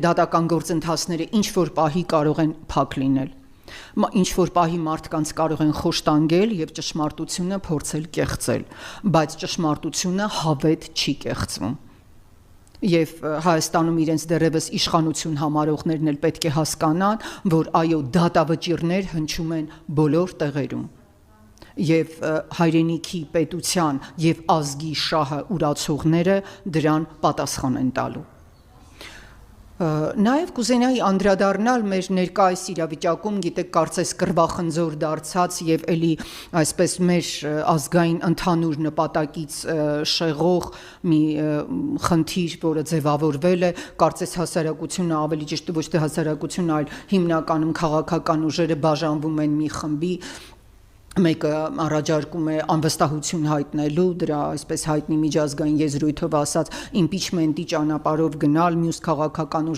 Դատական գործընթացները ինչ որ պահի կարող են փակ լինել, ինչ որ պահի մարդկանց կարող են խոշտանգել եւ ճշմարտությունը փորձել կեղծել, բայց ճշմարտությունը հավետ չի կեղծվում։ Եվ Հայաստանում իրենց դեռևս իշխանություն համարողներն էլ պետք է հասկանան, որ այո, դատավճիռներ հնչում են բոլոր տեղերում։ Եվ հայրենիքի պետության եւ ազգի շահը ուրացողները դրան պատասխան են տալու։ Նաև կուզենայի անդրադառնալ մեր ներկայիս իրավիճակում, գիտեք, կարծես կռվախնձոր դարձած եւ էլի այսպես մեր ազգային ընդհանուր նպատակից շեղող մի խնդիր, որը ձևավորվել է, կարծես հասարակությունը, ավելի ճիշտ ոչ թե հասարակությունը, այլ հիմնականում քաղաքական ուժերը բաժանվում են մի խմբի, մեկը առաջարկում է անվստահություն հայտնելու, դրա այսպես հայտնի միջազգային եզրույթով ասած իմպիչմենտի ճանապարհով գնալ, մյուս քաղաքական